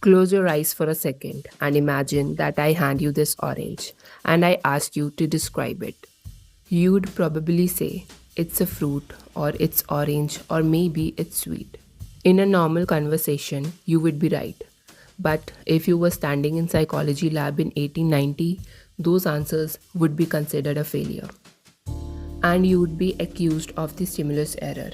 Close your eyes for a second and imagine that I hand you this orange and I ask you to describe it. You'd probably say it's a fruit or it's orange or maybe it's sweet. In a normal conversation, you would be right. But if you were standing in psychology lab in 1890, those answers would be considered a failure. And you would be accused of the stimulus error.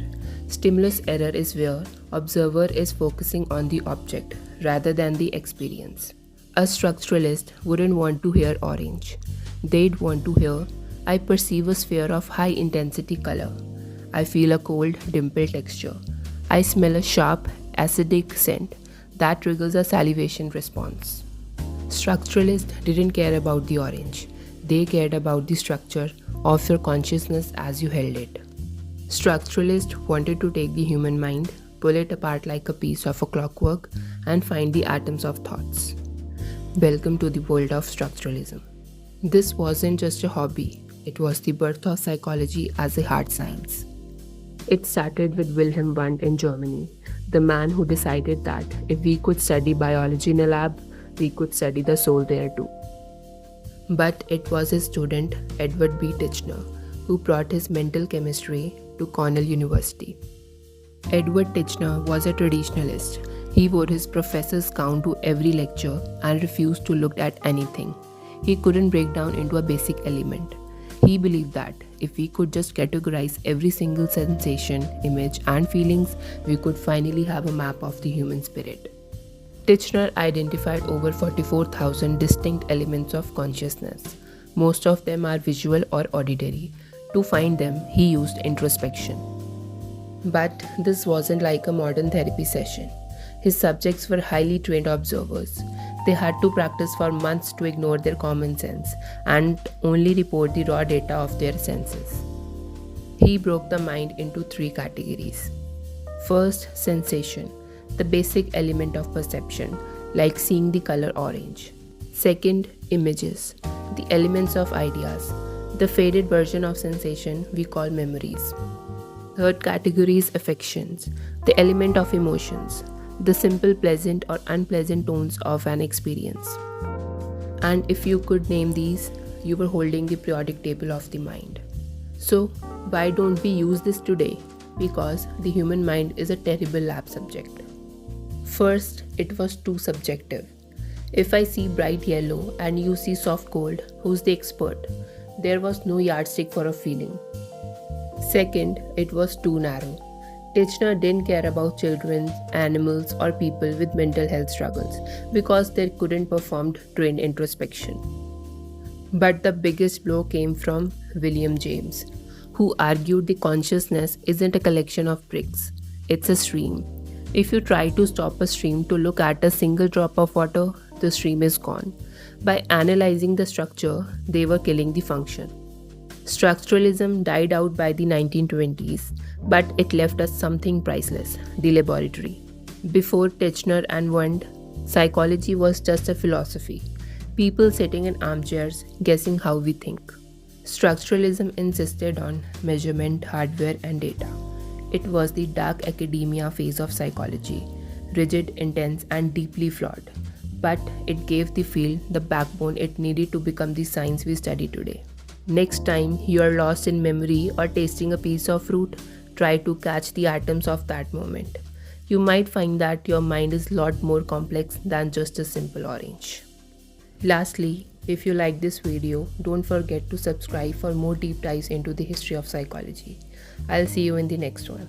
Stimulus error is where observer is focusing on the object rather than the experience. A structuralist wouldn't want to hear orange. They'd want to hear, I perceive a sphere of high intensity color. I feel a cold, dimpled texture. I smell a sharp, acidic scent that triggers a salivation response. Structuralists didn't care about the orange. They cared about the structure of your consciousness as you held it. Structuralists wanted to take the human mind, pull it apart like a piece of a clockwork, and find the atoms of thoughts. Welcome to the world of structuralism. This wasn't just a hobby, it was the birth of psychology as a hard science. It started with Wilhelm Wundt in Germany, the man who decided that if we could study biology in a lab, we could study the soul there too. But it was his student, Edward B. Titchener, who brought his mental chemistry to Cornell University. Edward Titchener was a traditionalist. He wore his professor's gown to every lecture and refused to look at anything. He couldn't break down into a basic element. He believed that if we could just categorize every single sensation, image, and feelings, we could finally have a map of the human spirit. Titchener identified over 44,000 distinct elements of consciousness. Most of them are visual or auditory. To find them, he used introspection. But this wasn't like a modern therapy session. His subjects were highly trained observers. They had to practice for months to ignore their common sense and only report the raw data of their senses. He broke the mind into three categories. First, sensation, the basic element of perception, like seeing the color orange. Second, images, the elements of ideas, the faded version of sensation we call memories. Third category is affections, the element of emotions, the simple pleasant or unpleasant tones of an experience. And if you could name these, you were holding the periodic table of the mind. So, why don't we use this today? Because the human mind is a terrible lab subject. First, it was too subjective. If I see bright yellow and you see soft gold, who's the expert? There was no yardstick for a feeling. Second, it was too narrow. Titchener didn't care about children, animals, or people with mental health struggles because they couldn't perform trained introspection. But the biggest blow came from William James, who argued the consciousness isn't a collection of bricks, it's a stream. If you try to stop a stream to look at a single drop of water, the stream is gone. By analyzing the structure, they were killing the function. Structuralism died out by the 1920s, but it left us something priceless, the laboratory. Before Titchener and Wundt, psychology was just a philosophy, people sitting in armchairs guessing how we think. Structuralism insisted on measurement, hardware, and data. It was the dark academia phase of psychology, rigid, intense, and deeply flawed. But it gave the field the backbone it needed to become the science we study today. Next time you are lost in memory or tasting a piece of fruit, try to catch the atoms of that moment. You might find that your mind is a lot more complex than just a simple orange. Lastly, if you like this video, don't forget to subscribe for more deep dives into the history of psychology. I'll see you in the next one.